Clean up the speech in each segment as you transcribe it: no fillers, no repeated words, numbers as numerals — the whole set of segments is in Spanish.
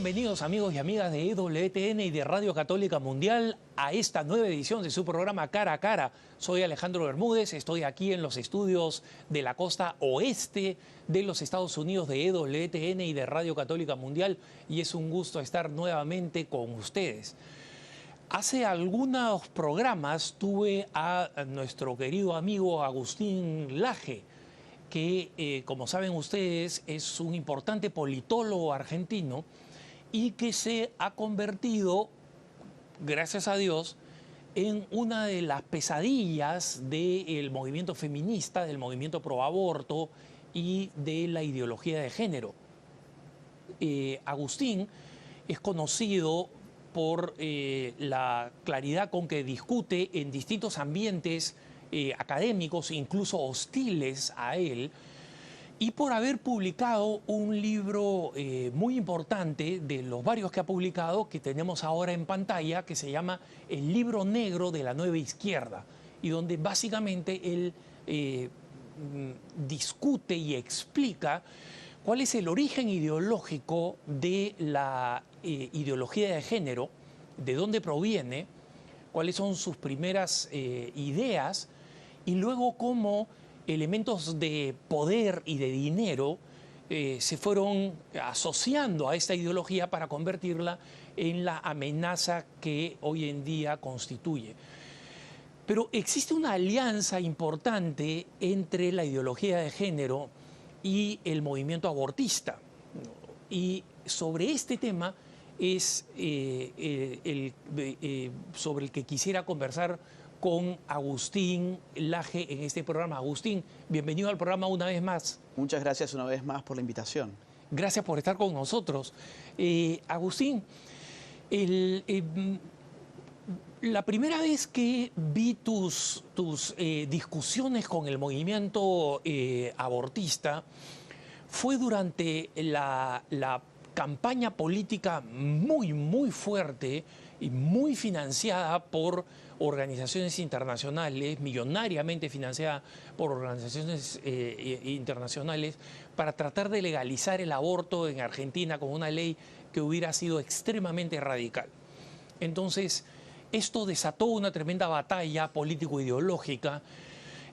Bienvenidos amigos y amigas de EWTN y de Radio Católica Mundial a esta nueva edición de su programa Cara a Cara. Soy Alejandro Bermúdez, estoy aquí en los estudios de la costa oeste de los Estados Unidos de EWTN y de Radio Católica Mundial y es un gusto estar nuevamente con ustedes. Hace algunos programas tuve a nuestro querido amigo Agustín Laje, que como saben ustedes es un importante politólogo argentino y que se ha convertido, gracias a Dios, en una de las pesadillas del movimiento feminista, del movimiento pro aborto y de la ideología de género. Agustín es conocido por la claridad con que discute en distintos ambientes académicos, incluso hostiles a él, y por haber publicado un libro muy importante de los varios que ha publicado, que tenemos ahora en pantalla, que se llama El Libro Negro de la Nueva Izquierda, y donde básicamente él discute y explica cuál es el origen ideológico de la ideología de género, de dónde proviene, cuáles son sus primeras ideas, y luego cómo elementos de poder y de dinero se fueron asociando a esta ideología para convertirla en la amenaza que hoy en día constituye. Pero existe una alianza importante entre la ideología de género y el movimiento abortista. Y sobre este tema es sobre el que quisiera conversar con Agustín Laje en este programa. Agustín, bienvenido al programa una vez más. Muchas gracias una vez más por la invitación. Gracias por estar con nosotros. Agustín, la primera vez que vi tus discusiones con el movimiento abortista fue durante la campaña política muy fuerte y muy financiada por organizaciones internacionales, millonariamente financiada por organizaciones internacionales, para tratar de legalizar el aborto en Argentina con una ley que hubiera sido extremadamente radical. Entonces, esto desató una tremenda batalla político-ideológica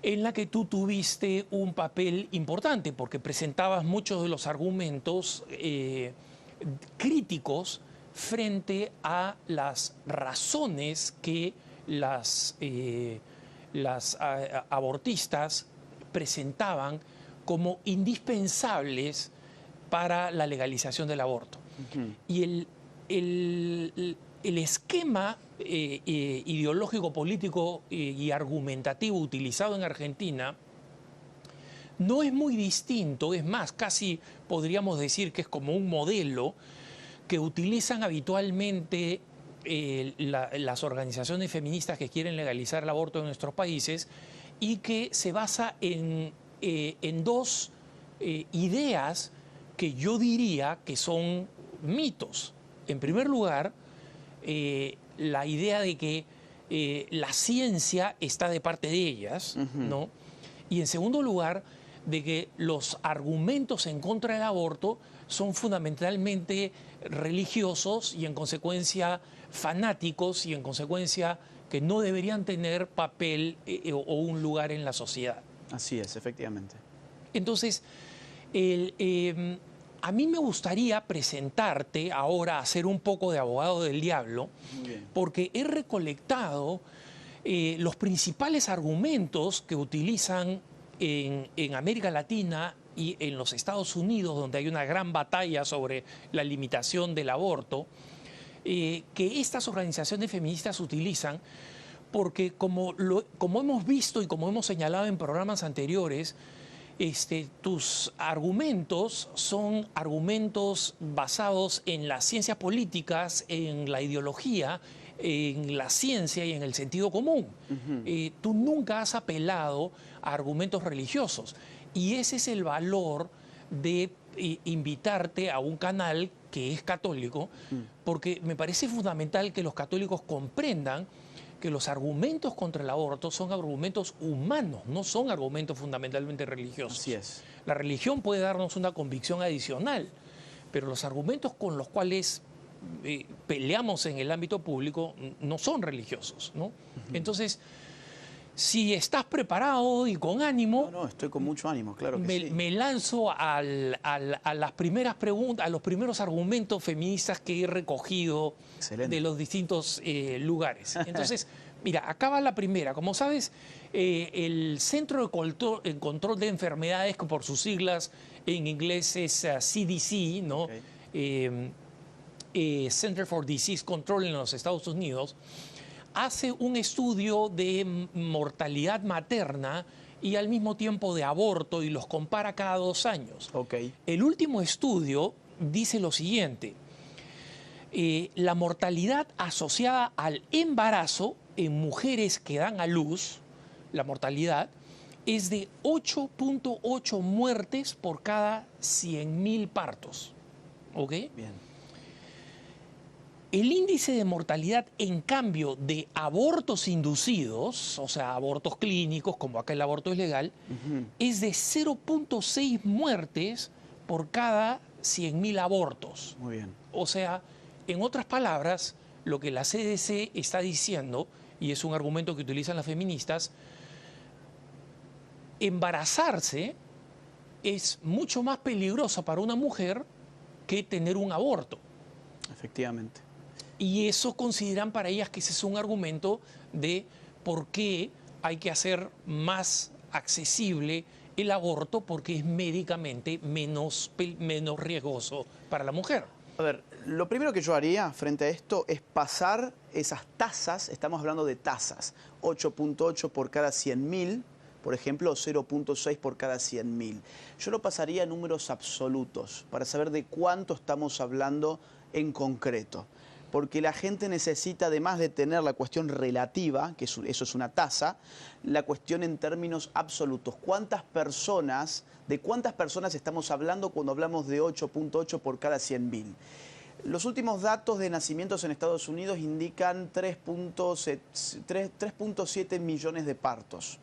en la que tú tuviste un papel importante, porque presentabas muchos de los argumentos críticos frente a las razones que las abortistas presentaban como indispensables para la legalización del aborto. Y el esquema ideológico, político y argumentativo utilizado en Argentina no es muy distinto, es más, casi podríamos decir que es como un modelo que utilizan habitualmente las organizaciones feministas que quieren legalizar el aborto en nuestros países y que se basa en dos ideas que yo diría que son mitos. En primer lugar, la idea de que la ciencia está de parte de ellas, ¿no? Y en segundo lugar, de que los argumentos en contra del aborto son fundamentalmente religiosos y en consecuencia fanáticos y en consecuencia que no deberían tener papel o un lugar en la sociedad. Así es, efectivamente. Entonces, a mí me gustaría presentarte ahora, hacer un poco de abogado del diablo, porque he recolectado los principales argumentos que utilizan en América Latina y en los Estados Unidos, donde hay una gran batalla sobre la limitación del aborto, que estas organizaciones feministas utilizan porque como hemos visto y como hemos señalado en programas anteriores, tus argumentos son argumentos basados en las ciencias políticas, en la ideología, en la ciencia y en el sentido común. Tú nunca has apelado a argumentos religiosos y ese es el valor de invitarte a un canal que es católico, porque me parece fundamental que los católicos comprendan que los argumentos contra el aborto son argumentos humanos, no son argumentos fundamentalmente religiosos. Así es. La religión puede darnos una convicción adicional, pero los argumentos con los cuales peleamos en el ámbito público no son religiosos, ¿no? Entonces, si estás preparado y con ánimo, No, estoy con mucho ánimo, claro que sí. me lanzo a las primeras preguntas, a los primeros argumentos feministas que he recogido Excelente. de los distintos lugares. Entonces, mira, acá va la primera. Como sabes, el Centro de Control de Enfermedades, que por sus siglas en inglés es CDC, ¿no? Okay. Center for Disease Control en los Estados Unidos, hace un estudio de mortalidad materna y al mismo tiempo de aborto y los compara cada 2 años. Okay. El último estudio dice lo siguiente: la mortalidad asociada al embarazo en mujeres que dan a luz, la mortalidad es de 8.8 muertes por cada 100.000 partos. ¿Ok? Bien. El índice de mortalidad, en cambio, de abortos inducidos, o sea, abortos clínicos, como acá el aborto es legal, es de 0.6 muertes por cada 100.000 abortos. Muy bien. O sea, en otras palabras, lo que la CDC está diciendo, y es un argumento que utilizan las feministas, embarazarse es mucho más peligroso para una mujer que tener un aborto. Efectivamente. Y eso consideran para ellas que ese es un argumento de por qué hay que hacer más accesible el aborto, porque es médicamente menos riesgoso para la mujer. A ver, lo primero que yo haría frente a esto es pasar esas tasas, estamos hablando de tasas, 8.8 por cada 100.000, por ejemplo, o 0.6 por cada 100.000. Yo lo pasaría a números absolutos para saber de cuánto estamos hablando en concreto. Porque la gente necesita, además de tener la cuestión relativa, que eso es una tasa, la cuestión en términos absolutos. ¿De cuántas personas estamos hablando cuando hablamos de 8.8 por cada 100.000? Los últimos datos de nacimientos en Estados Unidos indican 3.7 millones de partos.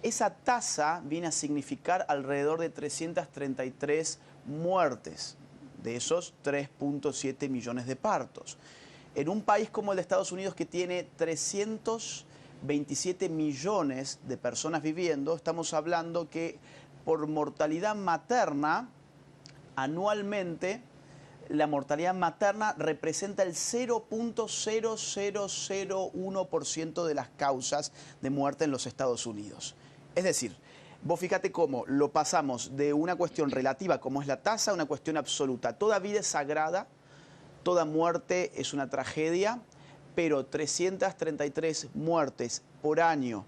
Esa tasa viene a significar alrededor de 333 muertes de esos 3.7 millones de partos. En un país como el de Estados Unidos, que tiene 327 millones de personas viviendo, estamos hablando que por mortalidad materna, anualmente, la mortalidad materna representa el 0.0001% de las causas de muerte en los Estados Unidos. Es decir, vos fíjate cómo lo pasamos de una cuestión relativa, como es la tasa, a una cuestión absoluta. Toda vida es sagrada, toda muerte es una tragedia, pero 333 muertes por año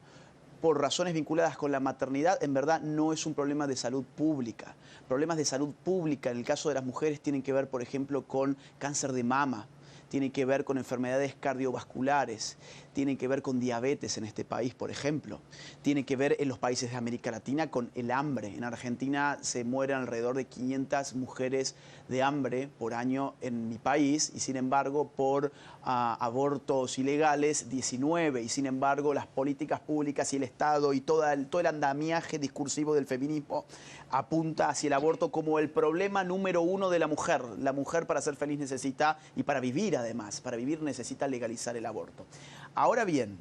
por razones vinculadas con la maternidad, en verdad no es un problema de salud pública. Problemas de salud pública en el caso de las mujeres tienen que ver, por ejemplo, con cáncer de mama, tienen que ver con enfermedades cardiovasculares, tienen que ver con diabetes en este país, por ejemplo. Tiene que ver en los países de América Latina con el hambre. En Argentina se mueren alrededor de 500 mujeres de hambre por año en mi país y sin embargo por abortos ilegales 19. Y sin embargo las políticas públicas y el Estado y todo el andamiaje discursivo del feminismo apunta hacia el aborto como el problema número 1 de la mujer. La mujer para ser feliz necesita, y para vivir además, para vivir necesita legalizar el aborto. Ahora bien,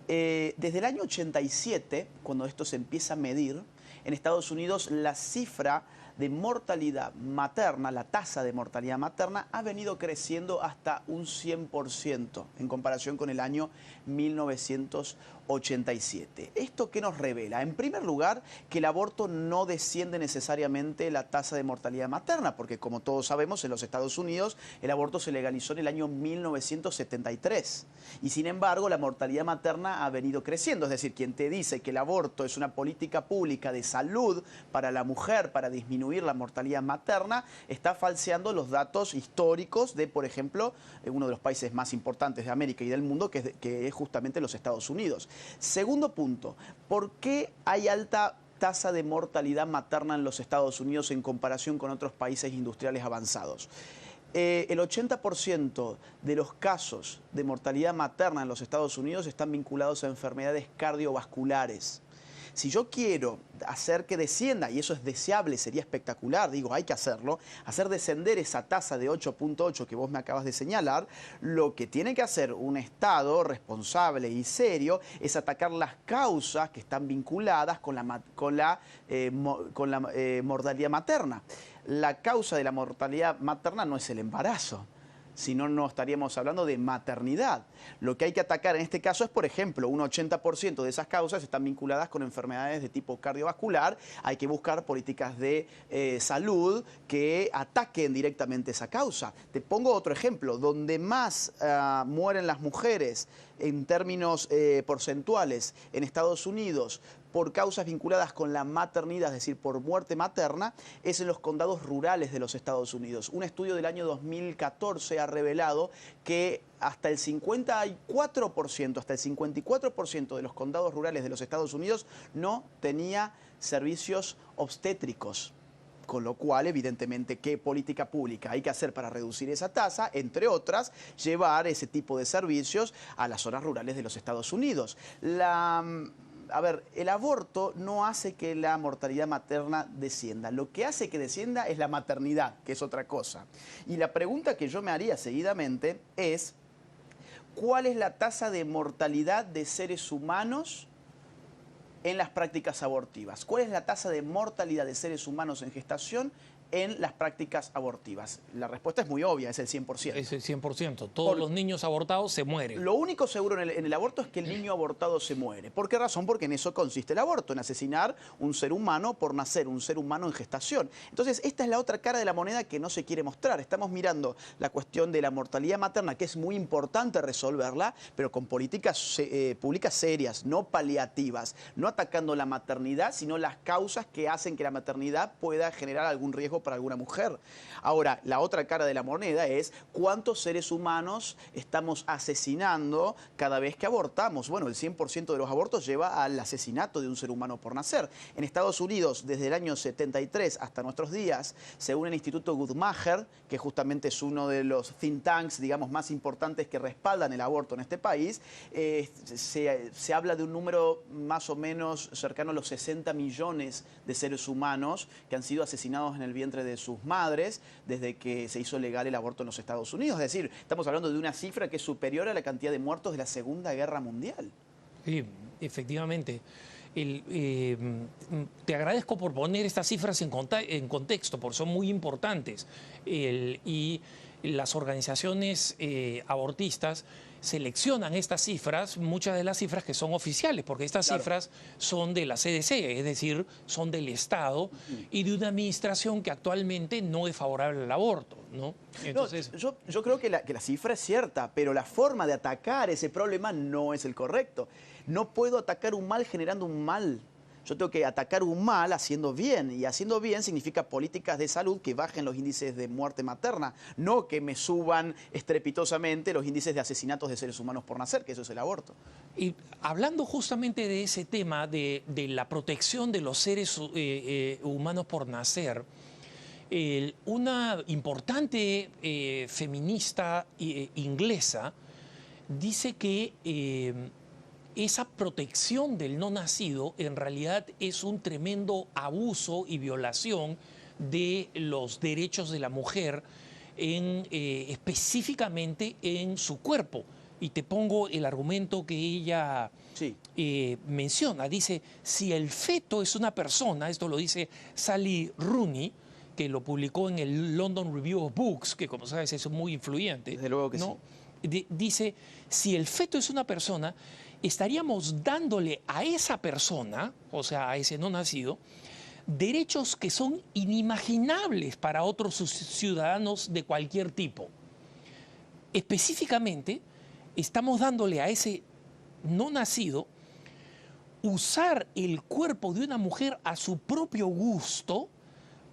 desde el año 87, cuando esto se empieza a medir, en Estados Unidos la cifra de mortalidad materna, la tasa de mortalidad materna, ha venido creciendo hasta un 100% en comparación con el año 1987. ¿Esto qué nos revela? En primer lugar, que el aborto no desciende necesariamente la tasa de mortalidad materna, porque como todos sabemos, en los Estados Unidos el aborto se legalizó en el año 1973. Y sin embargo, la mortalidad materna ha venido creciendo. Es decir, quien te dice que el aborto es una política pública de salud para la mujer, para disminuir la mortalidad materna, está falseando los datos históricos de, por ejemplo, uno de los países más importantes de América y del mundo, que es justamente los Estados Unidos. Segundo punto, ¿por qué hay alta tasa de mortalidad materna en los Estados Unidos en comparación con otros países industriales avanzados? El 80% de los casos de mortalidad materna en los Estados Unidos están vinculados a enfermedades cardiovasculares. Si yo quiero hacer que descienda, y eso es deseable, sería espectacular, digo, hay que hacerlo, hacer descender esa tasa de 8.8 que vos me acabas de señalar, lo que tiene que hacer un Estado responsable y serio es atacar las causas que están vinculadas con la mortalidad materna. La causa de la mortalidad materna no es el embarazo. Si no, no estaríamos hablando de maternidad. Lo que hay que atacar en este caso es, por ejemplo, un 80% de esas causas están vinculadas con enfermedades de tipo cardiovascular. Hay que buscar políticas de salud que ataquen directamente esa causa. Te pongo otro ejemplo. Donde más mueren las mujeres en términos porcentuales en Estados Unidos por causas vinculadas con la maternidad, es decir, por muerte materna, es en los condados rurales de los Estados Unidos. Un estudio del año 2014 ha revelado que hasta el 54%, hasta el 54% de los condados rurales de los Estados Unidos no tenía servicios obstétricos. Con lo cual, evidentemente, ¿qué política pública hay que hacer para reducir esa tasa? Entre otras, llevar ese tipo de servicios a las zonas rurales de los Estados Unidos. A ver, el aborto no hace que la mortalidad materna descienda. Lo que hace que descienda es la maternidad, que es otra cosa. Y la pregunta que yo me haría seguidamente es, ¿cuál es la tasa de mortalidad de seres humanos en las prácticas abortivas? ¿Cuál es la tasa de mortalidad de seres humanos en gestación en las prácticas abortivas? La respuesta es muy obvia, es el 100%. Es el 100%. Todos los niños abortados se mueren. Lo único seguro en el aborto es que el niño abortado se muere. ¿Por qué razón? Porque en eso consiste el aborto, en asesinar un ser humano por nacer, un ser humano en gestación. Entonces, esta es la otra cara de la moneda que no se quiere mostrar. Estamos mirando la cuestión de la mortalidad materna, que es muy importante resolverla, pero con políticas públicas serias, no paliativas, no atacando la maternidad, sino las causas que hacen que la maternidad pueda generar algún riesgo para alguna mujer. Ahora, la otra cara de la moneda es cuántos seres humanos estamos asesinando cada vez que abortamos. Bueno, el 100% de los abortos lleva al asesinato de un ser humano por nacer. En Estados Unidos, desde el año 73 hasta nuestros días, según el Instituto Guttmacher, que justamente es uno de los think tanks, digamos, más importantes que respaldan el aborto en este país, se habla de un número más o menos cercano a los 60 millones de seres humanos que han sido asesinados en el vientre de sus madres desde que se hizo legal el aborto en los Estados Unidos. Es decir, estamos hablando de una cifra que es superior a la cantidad de muertos de la Segunda Guerra Mundial. Sí, efectivamente. Te agradezco por poner estas cifras en contexto, porque son muy importantes. Y las organizaciones abortistas seleccionan estas cifras, muchas de las cifras que son oficiales, porque estas cifras son de la CDC, es decir, son del Estado y de una administración que actualmente no es favorable al aborto, ¿no? Entonces, yo creo que la cifra es cierta, pero la forma de atacar ese problema no es el correcto. No puedo atacar un mal generando un mal. Yo tengo que atacar un mal haciendo bien, y haciendo bien significa políticas de salud que bajen los índices de muerte materna, no que me suban estrepitosamente los índices de asesinatos de seres humanos por nacer, que eso es el aborto. Y hablando justamente de ese tema de la protección de los seres humanos por nacer, una importante feminista inglesa dice que esa protección del no nacido en realidad es un tremendo abuso y violación de los derechos de la mujer, específicamente en su cuerpo. Y te pongo el argumento que ella menciona. Dice, si el feto es una persona, esto lo dice Sally Rooney, que lo publicó en el London Review of Books, que como sabes es muy influyente. Desde luego que ¿no? sí. Dice, si el feto es una persona, estaríamos dándole a esa persona, o sea, a ese no nacido, derechos que son inimaginables para otros ciudadanos de cualquier tipo. Específicamente, estamos dándole a ese no nacido usar el cuerpo de una mujer a su propio gusto,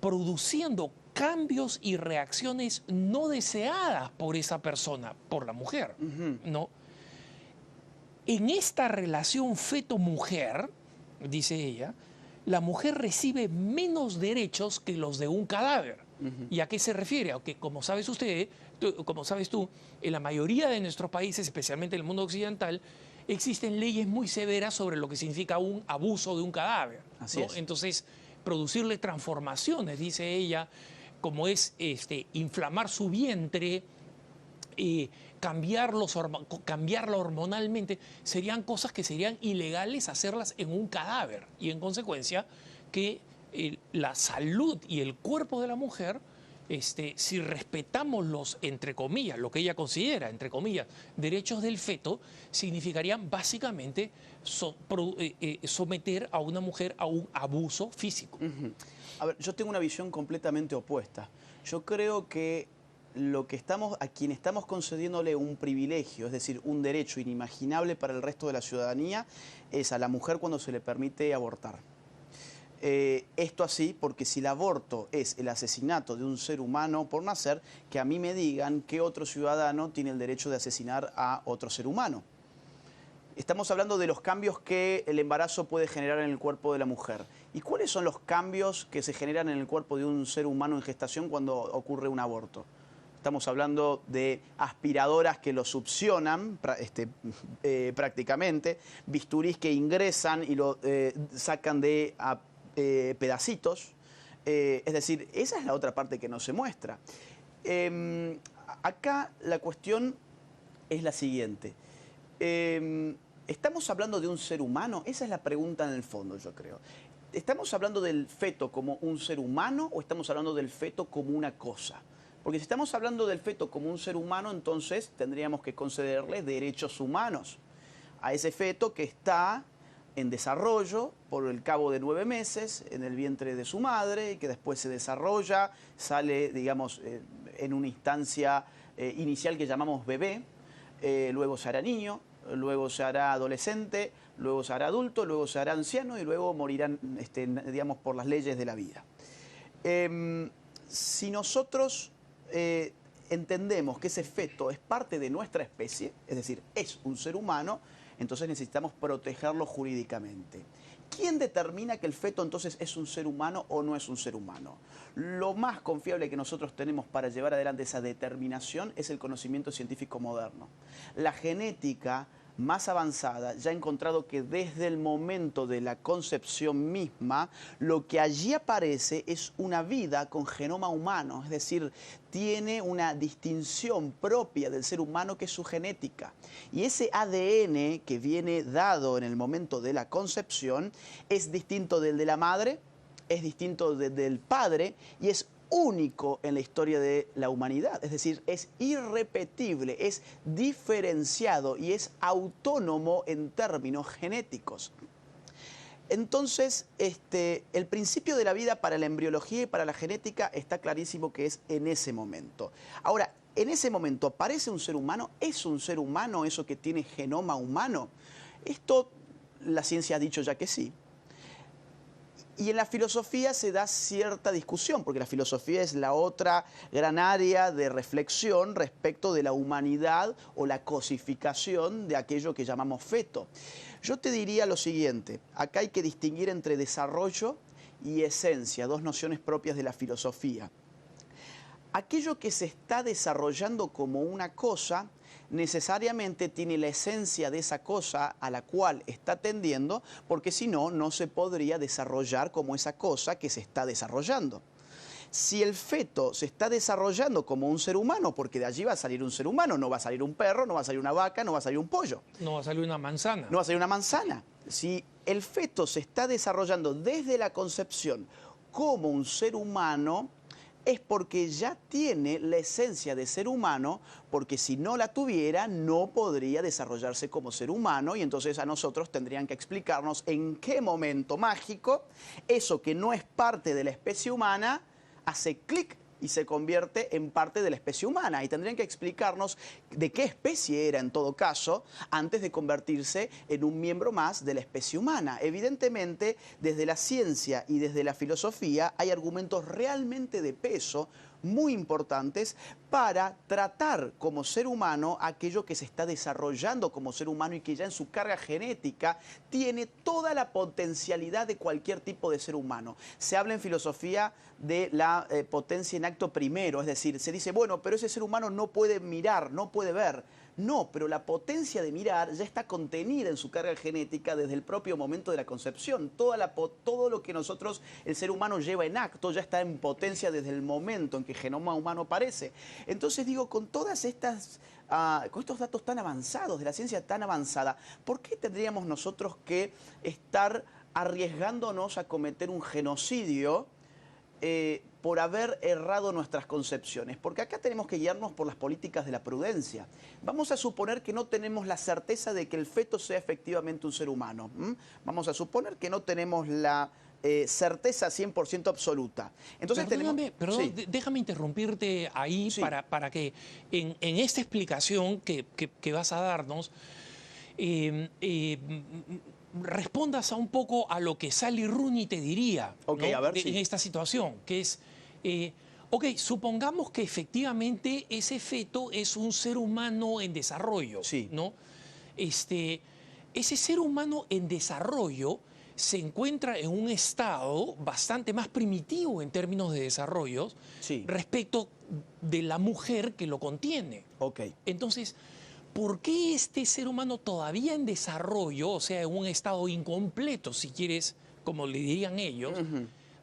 produciendo cambios y reacciones no deseadas por esa persona, por la mujer, ¿no? En esta relación feto-mujer, dice ella, la mujer recibe menos derechos que los de un cadáver. ¿Y a qué se refiere? Aunque, como sabes usted, como sabes tú, en la mayoría de nuestros países, especialmente en el mundo occidental, existen leyes muy severas sobre lo que significa un abuso de un cadáver. Así ¿no? es. Entonces, producirle transformaciones, dice ella, como es inflamar su vientre, cambiarla hormonalmente, serían cosas que serían ilegales hacerlas en un cadáver. Y en consecuencia, que la salud y el cuerpo de la mujer, si respetamos los, entre comillas, lo que ella considera, entre comillas, derechos del feto, significarían básicamente someter a una mujer a un abuso físico. A ver, yo tengo una visión completamente opuesta. Yo creo que a quien estamos concediéndole un privilegio, es decir, un derecho inimaginable para el resto de la ciudadanía, es a la mujer cuando se le permite abortar. Esto así porque si el aborto es el asesinato de un ser humano por nacer, que a mí me digan qué otro ciudadano tiene el derecho de asesinar a otro ser humano. Estamos hablando de los cambios que el embarazo puede generar en el cuerpo de la mujer. ¿Y cuáles son los cambios que se generan en el cuerpo de un ser humano en gestación cuando ocurre un aborto? Estamos hablando de aspiradoras que lo succionan prácticamente, bisturís que ingresan y lo sacan de pedacitos. Es decir, esa es la otra parte que no se muestra. Acá la cuestión es la siguiente. ¿Estamos hablando de un ser humano? Esa es la pregunta en el fondo, yo creo. ¿Estamos hablando del feto como un ser humano o estamos hablando del feto como una cosa? Porque si estamos hablando del feto como un ser humano, entonces tendríamos que concederle derechos humanos a ese feto que está en desarrollo por el cabo de 9 meses en el vientre de su madre y que después se desarrolla, sale, digamos, en una instancia inicial que llamamos bebé, luego se hará niño, luego se hará adolescente, luego se hará adulto, luego se hará anciano y luego morirán, digamos, por las leyes de la vida. Si nosotros entendemos que ese feto es parte de nuestra especie, es decir, es un ser humano, entonces necesitamos protegerlo jurídicamente. ¿Quién determina que el feto entonces es un ser humano o no es un ser humano? Lo más confiable que nosotros tenemos para llevar adelante esa determinación es el conocimiento científico moderno. La genética más avanzada ya ha encontrado que desde el momento de la concepción misma, lo que allí aparece es una vida con genoma humano, es decir, tiene una distinción propia del ser humano que es su genética. Y ese ADN que viene dado en el momento de la concepción es distinto del de la madre, es distinto del padre y es único en la historia de la humanidad, es decir, es irrepetible, es diferenciado y es autónomo en términos genéticos. Entonces, el principio de la vida para la embriología y para la genética está clarísimo que es en ese momento. Ahora, en ese momento, ¿aparece un ser humano? ¿Es un ser humano eso que tiene genoma humano? Esto la ciencia ha dicho ya que sí. Y en la filosofía se da cierta discusión, porque la filosofía es la otra gran área de reflexión respecto de la humanidad o la cosificación de aquello que llamamos feto. Yo te diría lo siguiente, acá hay que distinguir entre desarrollo y esencia, dos nociones propias de la filosofía. Aquello que se está desarrollando como una cosa necesariamente tiene la esencia de esa cosa a la cual está tendiendo, porque si no, no se podría desarrollar como esa cosa que se está desarrollando. Si el feto se está desarrollando como un ser humano, porque de allí va a salir un ser humano, no va a salir un perro, no va a salir una vaca, no va a salir un pollo. No va a salir una manzana. No va a salir una manzana. Si el feto se está desarrollando desde la concepción como un ser humano, es porque ya tiene la esencia de ser humano, porque si no la tuviera, no podría desarrollarse como ser humano y entonces a nosotros tendrían que explicarnos en qué momento mágico eso que no es parte de la especie humana hace clic y se convierte en parte de la especie humana. Y tendrían que explicarnos de qué especie era en todo caso antes de convertirse en un miembro más de la especie humana. Evidentemente, desde la ciencia y desde la filosofía hay argumentos realmente de peso muy importantes para tratar como ser humano aquello que se está desarrollando como ser humano y que ya en su carga genética tiene toda la potencialidad de cualquier tipo de ser humano. Se habla en filosofía de la potencia en acto primero, es decir, se dice, bueno, pero ese ser humano no puede mirar, no puede ver. No, pero la potencia de mirar ya está contenida en su carga genética desde el propio momento de la concepción. Todo lo que nosotros, el ser humano, lleva en acto ya está en potencia desde el momento en que el genoma humano aparece. Entonces digo, con todas estas, con estos datos tan avanzados, de la ciencia tan avanzada, ¿por qué tendríamos nosotros que estar arriesgándonos a cometer un genocidio por haber errado nuestras concepciones? Porque acá tenemos que guiarnos por las políticas de la prudencia. Vamos a suponer que no tenemos la certeza de que el feto sea efectivamente un ser humano. Vamos a suponer que no tenemos la certeza 100% absoluta. Entonces déjame interrumpirte ahí para que en esta explicación que vas a darnos, respondas a un poco a lo que Sally Rooney te diría, okay, ¿no? A ver, en esta situación, que es, ok, supongamos que efectivamente ese feto es un ser humano en desarrollo, ¿no? Ese ser humano en desarrollo se encuentra en un estado bastante más primitivo en términos de desarrollo respecto de la mujer que lo contiene. Entonces, ¿por qué este ser humano todavía en desarrollo, o sea, en un estado incompleto, si quieres, como le dirían ellos,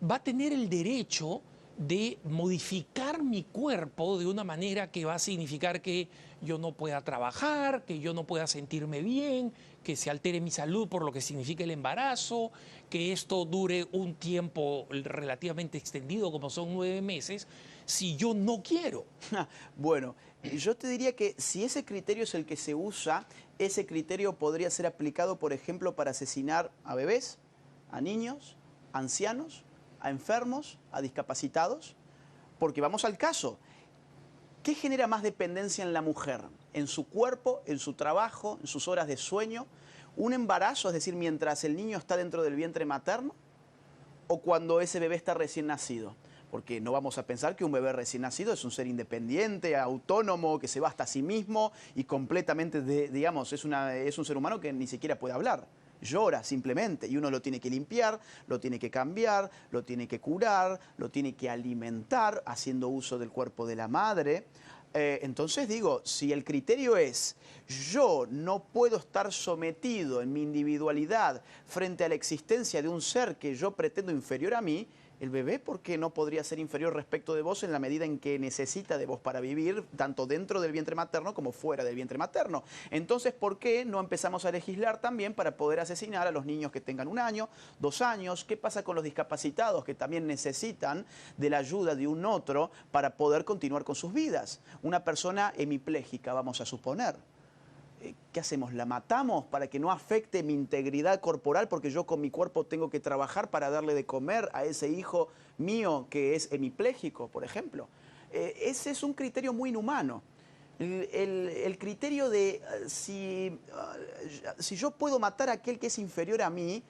va a tener el derecho de modificar mi cuerpo de una manera que va a significar que yo no pueda trabajar, que yo no pueda sentirme bien, que se altere mi salud por lo que significa el embarazo, que esto dure un tiempo relativamente extendido, como son 9 meses, si yo no quiero? Bueno, yo te diría que si ese criterio es el que se usa, ese criterio podría ser aplicado, por ejemplo, para asesinar a bebés, a niños, a ancianos, a enfermos, a discapacitados, porque vamos al caso. ¿Qué genera más dependencia en la mujer? ¿En su cuerpo, en su trabajo, en sus horas de sueño? ¿Un embarazo, es decir, mientras el niño está dentro del vientre materno? ¿O cuando ese bebé está recién nacido? Porque no vamos a pensar que un bebé recién nacido es un ser independiente, autónomo, que se va hasta sí mismo y completamente, digamos, es un ser humano que ni siquiera puede hablar. Llora simplemente y uno lo tiene que limpiar, lo tiene que cambiar, lo tiene que curar, lo tiene que alimentar haciendo uso del cuerpo de la madre. Entonces digo, si el criterio es yo no puedo estar sometido en mi individualidad frente a la existencia de un ser que yo pretendo inferior a mí, el bebé, ¿por qué no podría ser inferior respecto de vos en la medida en que necesita de vos para vivir, tanto dentro del vientre materno como fuera del vientre materno? Entonces, ¿por qué no empezamos a legislar también para poder asesinar a los niños que tengan 1 año, 2 años? ¿Qué pasa con los discapacitados que también necesitan de la ayuda de un otro para poder continuar con sus vidas? Una persona hemipléjica, vamos a suponer. ¿Qué hacemos? ¿La matamos para que no afecte mi integridad corporal? Porque yo con mi cuerpo tengo que trabajar para darle de comer a ese hijo mío que es hemipléjico, por ejemplo. Ese es un criterio muy inhumano. El criterio de si yo puedo matar a aquel que es inferior a mí,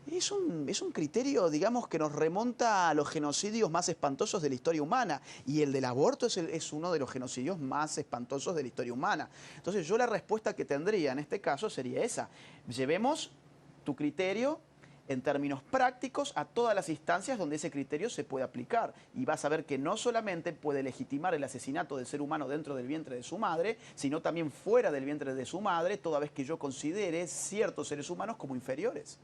es un criterio, digamos, que nos remonta a los genocidios más espantosos de la historia humana. Y el del aborto es uno de los genocidios más espantosos de la historia humana. Entonces yo la respuesta que tendría en este caso sería esa. Llevemos tu criterio en términos prácticos a todas las instancias donde ese criterio se puede aplicar. Y vas a ver que no solamente puede legitimar el asesinato del ser humano dentro del vientre de su madre, sino también fuera del vientre de su madre, toda vez que yo considere ciertos seres humanos como inferiores.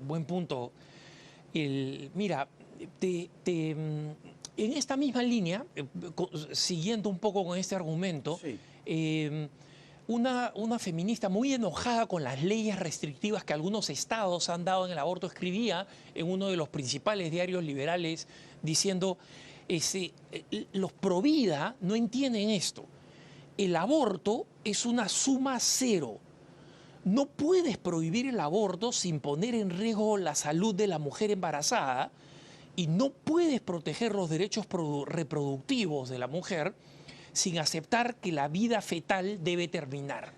Buen punto. Mira, en esta misma línea, siguiendo un poco con este argumento, una feminista muy enojada con las leyes restrictivas que algunos estados han dado en el aborto escribía en uno de los principales diarios liberales diciendo, los provida no entienden esto. El aborto es una suma cero. No puedes prohibir el aborto sin poner en riesgo la salud de la mujer embarazada y no puedes proteger los derechos reproductivos de la mujer sin aceptar que la vida fetal debe terminar.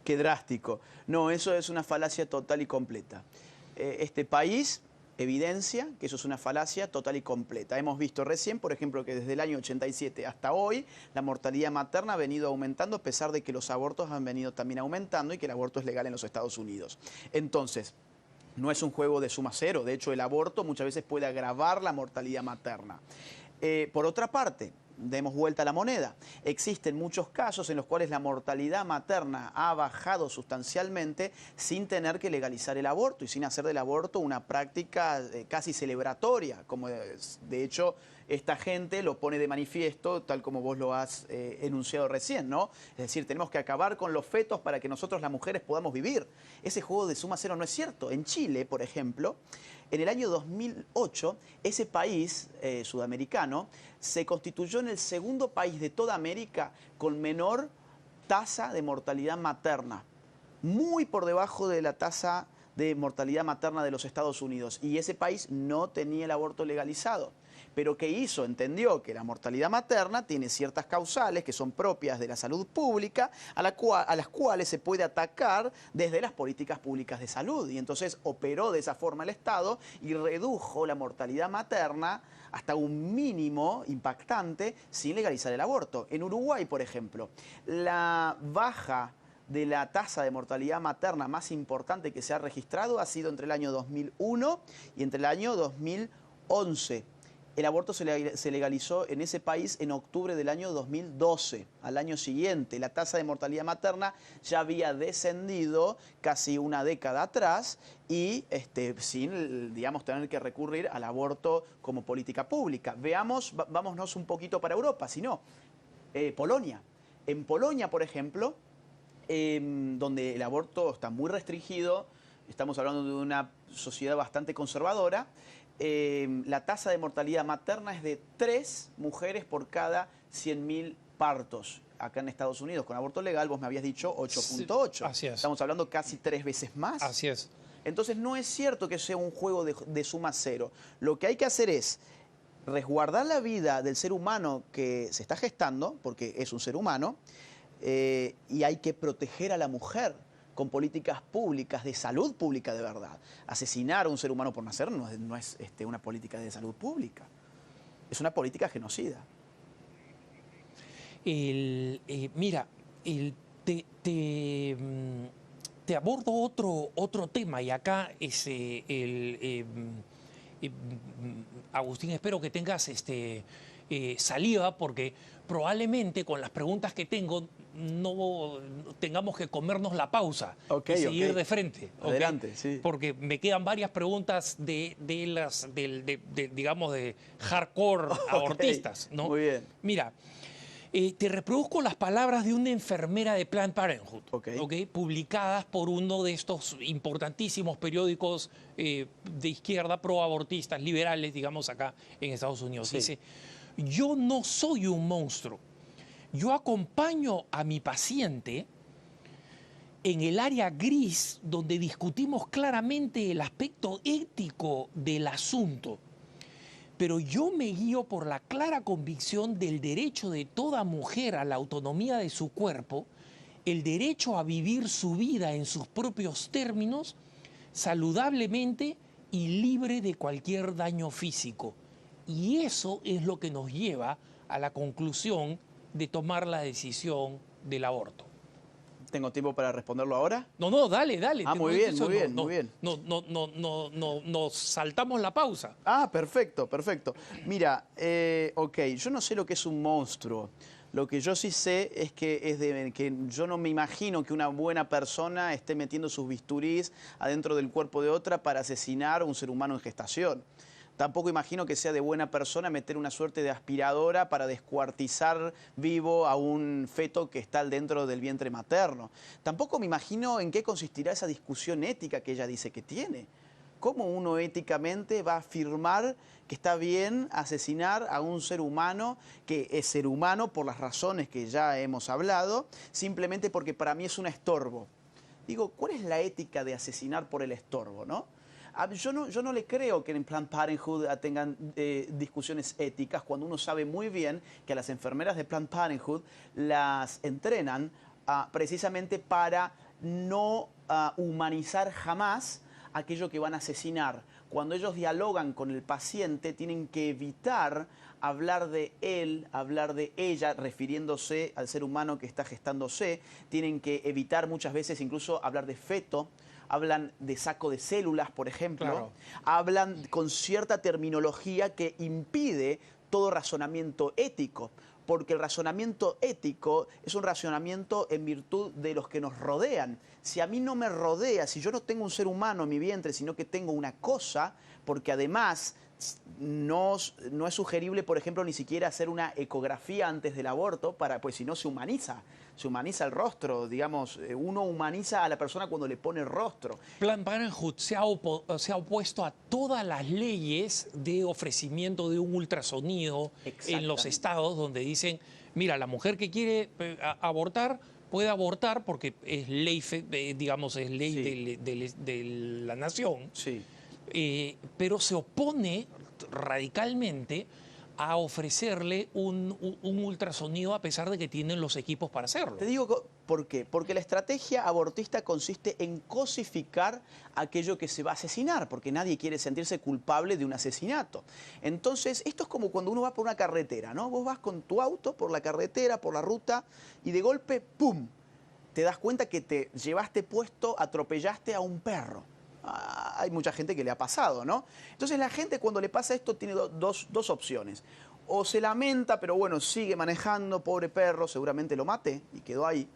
Qué drástico. No, eso es una falacia total y completa. Este país evidencia que eso es una falacia total y completa. Hemos visto recién, por ejemplo, que desde el año 87 hasta hoy la mortalidad materna ha venido aumentando a pesar de que los abortos han venido también aumentando y que el aborto es legal en los Estados Unidos. Entonces, no es un juego de suma cero. De hecho, el aborto muchas veces puede agravar la mortalidad materna. Por otra parte, demos vuelta a la moneda. Existen muchos casos en los cuales la mortalidad materna ha bajado sustancialmente sin tener que legalizar el aborto y sin hacer del aborto una práctica casi celebratoria, como de hecho esta gente lo pone de manifiesto, tal como vos lo has enunciado recién, ¿no? Es decir, tenemos que acabar con los fetos para que nosotros las mujeres podamos vivir. Ese juego de suma cero no es cierto. En Chile, por ejemplo, en el año 2008, ese país sudamericano se constituyó en el segundo país de toda América con menor tasa de mortalidad materna, muy por debajo de la tasa de mortalidad materna de los Estados Unidos. Y ese país no tenía el aborto legalizado. Pero ¿qué hizo? Entendió que la mortalidad materna tiene ciertas causales que son propias de la salud pública, a las cuales se puede atacar desde las políticas públicas de salud. Y entonces operó de esa forma el Estado y redujo la mortalidad materna hasta un mínimo impactante sin legalizar el aborto. En Uruguay, por ejemplo, la baja de la tasa de mortalidad materna más importante que se ha registrado ha sido entre el año 2001 y entre el año 2011. El aborto se legalizó en ese país en octubre del año 2012. Al año siguiente, la tasa de mortalidad materna ya había descendido casi una década atrás y sin, digamos, tener que recurrir al aborto como política pública. Vámonos un poquito para Europa, si no, Polonia. En Polonia, por ejemplo, donde el aborto está muy restringido, estamos hablando de una sociedad bastante conservadora, la tasa de mortalidad materna es de 3 mujeres por cada 100.000 partos. Acá en Estados Unidos, con aborto legal, vos me habías dicho 8.8. Sí, así es. Estamos hablando casi 3 veces más. Así es. Entonces no es cierto que sea un juego de suma cero. Lo que hay que hacer es resguardar la vida del ser humano que se está gestando, porque es un ser humano, y hay que proteger a la mujer con políticas públicas, de salud pública de verdad. Asesinar a un ser humano por nacer no es una política de salud pública, es una política genocida. Mira, te abordo otro tema y acá es Agustín, espero que tengas saliva porque probablemente con las preguntas que tengo no tengamos que comernos la pausa y seguir de frente. Adelante, sí. Porque me quedan varias preguntas digamos, de hardcore abortistas, ¿no? Muy bien. Mira, te reproduzco las palabras de una enfermera de Planned Parenthood, publicadas por uno de estos importantísimos periódicos de izquierda, proabortistas, liberales, digamos, acá en Estados Unidos. Sí. Dice, yo no soy un monstruo. Yo acompaño a mi paciente en el área gris donde discutimos claramente el aspecto ético del asunto. Pero yo me guío por la clara convicción del derecho de toda mujer a la autonomía de su cuerpo, el derecho a vivir su vida en sus propios términos, saludablemente y libre de cualquier daño físico. Y eso es lo que nos lleva a la conclusión de tomar la decisión del aborto. ¿Tengo tiempo para responderlo ahora? No, dale. Ah, muy bien, muy bien. Nos saltamos la pausa. Ah, perfecto. Mira, yo no sé lo que es un monstruo. Lo que yo sí sé es que yo no me imagino que una buena persona esté metiendo sus bisturís adentro del cuerpo de otra para asesinar a un ser humano en gestación. Tampoco imagino que sea de buena persona meter una suerte de aspiradora para descuartizar vivo a un feto que está dentro del vientre materno. Tampoco me imagino en qué consistirá esa discusión ética que ella dice que tiene. ¿Cómo uno éticamente va a afirmar que está bien asesinar a un ser humano que es ser humano por las razones que ya hemos hablado, simplemente porque para mí es un estorbo? Digo, ¿cuál es la ética de asesinar por el estorbo, no? Yo no le creo que en Planned Parenthood tengan discusiones éticas cuando uno sabe muy bien que a las enfermeras de Planned Parenthood las entrenan precisamente para no humanizar jamás aquello que van a asesinar. cuando ellos dialogan con el paciente, tienen que evitar hablar de él, hablar de ella, refiriéndose al ser humano que está gestándose. Tienen que evitar muchas veces incluso hablar de feto. Hablan de saco de células, por ejemplo. Claro. Hablan con cierta terminología que impide todo razonamiento ético, porque el razonamiento ético es un razonamiento en virtud de los que nos rodean. Si a mí no me rodea, si yo no tengo un ser humano en mi vientre, sino que tengo una cosa, porque además no es sugerible, por ejemplo, ni siquiera hacer una ecografía antes del aborto, pues si no se humaniza el rostro, digamos, uno humaniza a la persona cuando le pone rostro. Planned Parenthood se ha opuesto a todas las leyes de ofrecimiento de un ultrasonido en los estados donde dicen, mira, la mujer que quiere abortar puede abortar porque es ley, digamos, es ley de la nación. Sí. Pero se opone radicalmente a ofrecerle un ultrasonido a pesar de que tienen los equipos para hacerlo. Te digo por qué. Porque la estrategia abortista consiste en cosificar aquello que se va a asesinar, porque nadie quiere sentirse culpable de un asesinato. Entonces, esto es como cuando uno va por una carretera, ¿no? Vos vas con tu auto por la carretera, por la ruta, y de golpe, ¡pum!, te das cuenta que te llevaste puesto, atropellaste a un perro. Hay mucha gente que le ha pasado, ¿no? Entonces la gente cuando le pasa esto tiene dos opciones. O se lamenta, pero bueno, sigue manejando, pobre perro, seguramente lo mate y quedó ahí.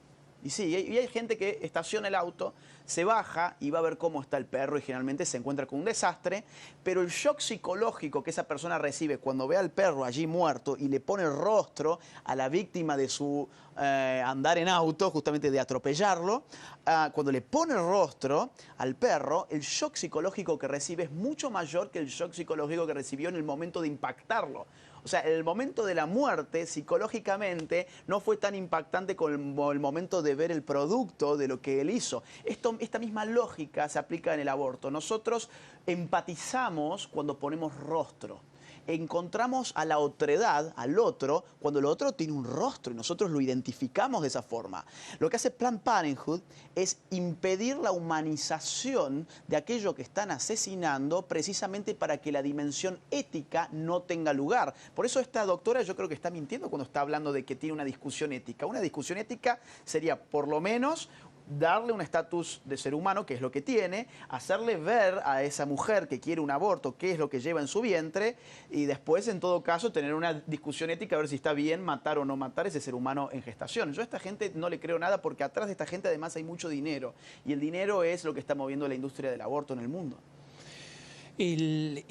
Y sigue. Y hay gente que estaciona el auto, se baja y va a ver cómo está el perro y generalmente se encuentra con un desastre, pero el shock psicológico que esa persona recibe cuando ve al perro allí muerto y le pone el rostro a la víctima de su andar en auto, justamente de atropellarlo, cuando le pone el rostro al perro, el shock psicológico que recibe es mucho mayor que el shock psicológico que recibió en el momento de impactarlo. O sea, el momento de la muerte, psicológicamente, no fue tan impactante como el momento de ver el producto de lo que él hizo. Esta misma lógica se aplica en el aborto. Nosotros empatizamos cuando ponemos rostro. Encontramos a la otredad, al otro, cuando el otro tiene un rostro y nosotros lo identificamos de esa forma. Lo que hace Planned Parenthood es impedir la humanización de aquello que están asesinando precisamente para que la dimensión ética no tenga lugar. Por eso esta doctora yo creo que está mintiendo cuando está hablando de que tiene una discusión ética. Una discusión ética sería por lo menos darle un estatus de ser humano, que es lo que tiene, hacerle ver a esa mujer que quiere un aborto qué es lo que lleva en su vientre y después, en todo caso, tener una discusión ética a ver si está bien matar o no matar ese ser humano en gestación. Yo a esta gente no le creo nada porque atrás de esta gente además hay mucho dinero y el dinero es lo que está moviendo la industria del aborto en el mundo. En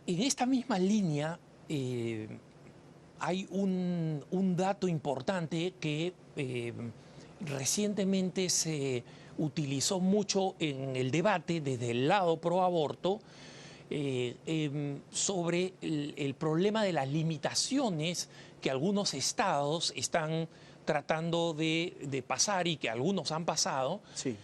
esta misma línea hay un dato importante que recientemente se utilizó mucho en el debate desde el lado pro aborto sobre el problema de las limitaciones que algunos estados están tratando de pasar y que algunos han pasado. Sí.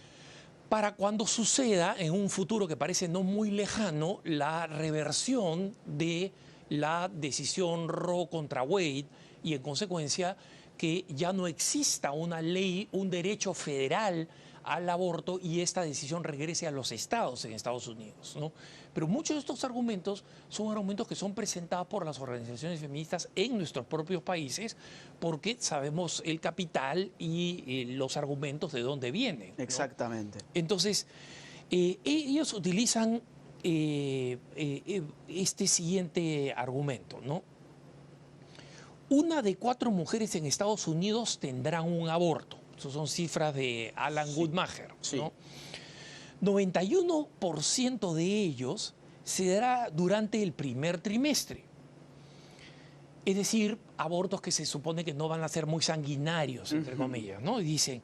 Para cuando suceda en un futuro que parece no muy lejano la reversión de la decisión Roe contra Wade y en consecuencia que ya no exista una ley, un derecho federal al aborto y esta decisión regrese a los estados en Estados Unidos, ¿no? Pero muchos de estos argumentos son argumentos que son presentados por las organizaciones feministas en nuestros propios países porque sabemos el capital y los argumentos de dónde vienen, ¿no? Exactamente. Entonces, ellos utilizan este siguiente argumento, ¿no? 1 de 4 mujeres en Estados Unidos tendrán un aborto. Esas son cifras de Alan Guttmacher, ¿no? 91% de ellos se dará durante el primer trimestre. Es decir, abortos que se supone que no van a ser muy sanguinarios, entre comillas, ¿no? Y dicen,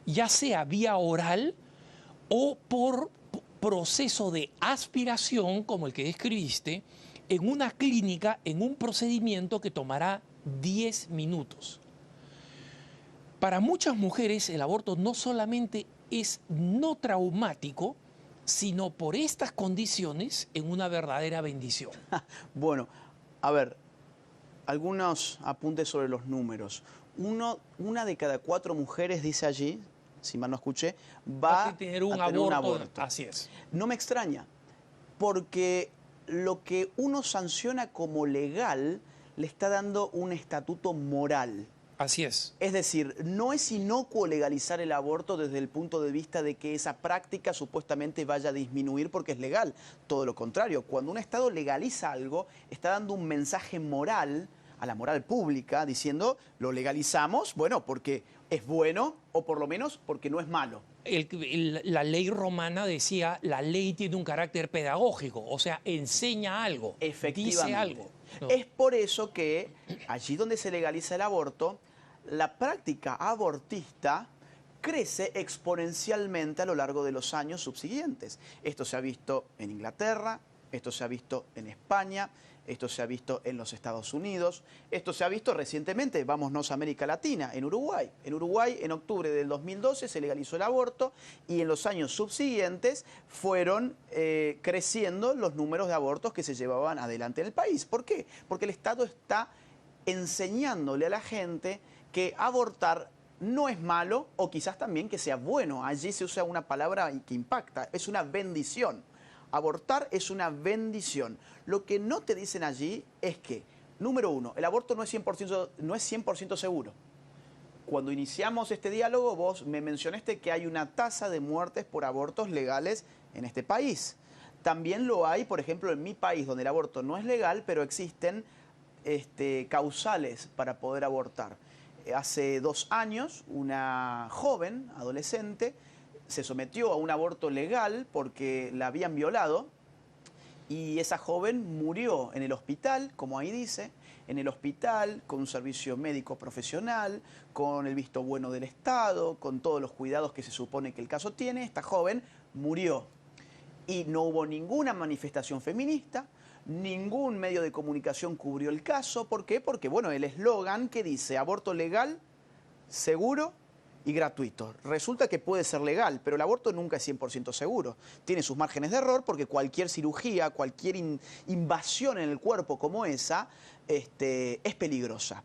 ya sea vía oral o por proceso de aspiración, como el que describiste, en una clínica, en un procedimiento que tomará 10 minutos. Para muchas mujeres el aborto no solamente es no traumático, sino por estas condiciones en una verdadera bendición. Bueno, a ver, algunos apuntes sobre los números. 1 de cada 4 mujeres, dice allí, si mal no escuché, va a tener un aborto. Así es. No me extraña. Porque lo que uno sanciona como legal le está dando un estatuto moral. Así es. Es decir, no es inocuo legalizar el aborto desde el punto de vista de que esa práctica supuestamente vaya a disminuir porque es legal. Todo lo contrario, cuando un Estado legaliza algo, está dando un mensaje moral a la moral pública diciendo, lo legalizamos, bueno, porque es bueno o por lo menos porque no es malo. La ley romana decía, la ley tiene un carácter pedagógico, o sea, enseña algo, dice algo. ¿No? Es por eso que allí donde se legaliza el aborto, la práctica abortista crece exponencialmente a lo largo de los años subsiguientes. Esto se ha visto en Inglaterra, esto se ha visto en España, esto se ha visto en los Estados Unidos, esto se ha visto recientemente, vámonos a América Latina, en Uruguay. En Uruguay, en octubre del 2012, se legalizó el aborto y en los años subsiguientes fueron creciendo los números de abortos que se llevaban adelante en el país. ¿Por qué? Porque el Estado está enseñándole a la gente que abortar no es malo o quizás también que sea bueno. Allí se usa una palabra que impacta, es una bendición. Abortar es una bendición. Lo que no te dicen allí es que, número uno, el aborto no es 100% seguro. Cuando iniciamos este diálogo, vos me mencionaste que hay una tasa de muertes por abortos legales en este país. También lo hay, por ejemplo, en mi país, donde el aborto no es legal, pero existen causales para poder abortar. Hace 2 años, una joven, adolescente, se sometió a un aborto legal porque la habían violado y esa joven murió en el hospital, como ahí dice, en el hospital, con un servicio médico profesional, con el visto bueno del Estado, con todos los cuidados que se supone que el caso tiene. Esta joven murió y no hubo ninguna manifestación feminista, ningún medio de comunicación cubrió el caso. ¿Por qué? Porque, bueno, el eslogan que dice aborto legal, seguro y gratuito. Resulta que puede ser legal, pero el aborto nunca es 100% seguro. Tiene sus márgenes de error porque cualquier cirugía, cualquier invasión en el cuerpo como esa, es peligrosa.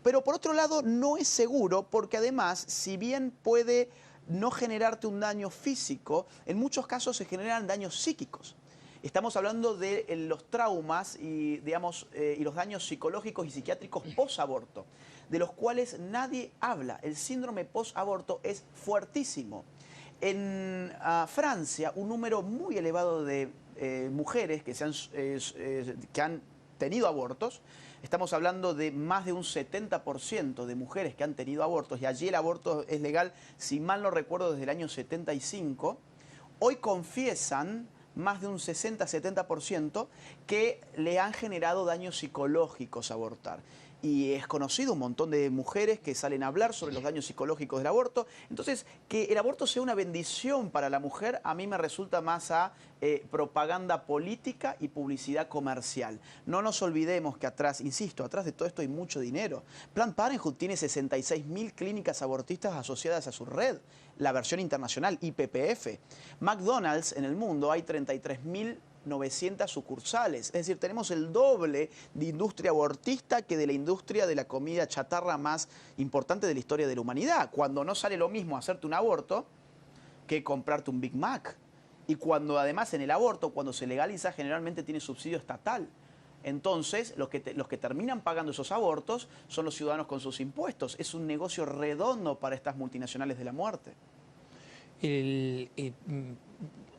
Pero por otro lado no es seguro porque además, si bien puede no generarte un daño físico, en muchos casos se generan daños psíquicos. Estamos hablando de los traumas y, digamos, y los daños psicológicos y psiquiátricos post-aborto, de los cuales nadie habla. El síndrome post-aborto es fuertísimo. En Francia, un número muy elevado de mujeres que han tenido abortos, estamos hablando de más de un 70% de mujeres que han tenido abortos, y allí el aborto es legal, si mal no recuerdo, desde el año 75, hoy confiesan más de un 60-70% que le han generado daños psicológicos a abortar. Y es conocido un montón de mujeres que salen a hablar sobre los daños psicológicos del aborto. Entonces, que el aborto sea una bendición para la mujer, a mí me resulta más a propaganda política y publicidad comercial. No nos olvidemos que atrás, insisto, atrás de todo esto hay mucho dinero. Planned Parenthood tiene 66.000 clínicas abortistas asociadas a su red, la versión internacional, IPPF. McDonald's en el mundo hay 33.900 sucursales, es decir, tenemos el doble de industria abortista que de la industria de la comida chatarra más importante de la historia de la humanidad, cuando no sale lo mismo hacerte un aborto que comprarte un Big Mac. Y cuando además en el aborto, cuando se legaliza, generalmente tiene subsidio estatal. Entonces, los que terminan pagando esos abortos son los ciudadanos con sus impuestos. Es un negocio redondo para estas multinacionales de la muerte.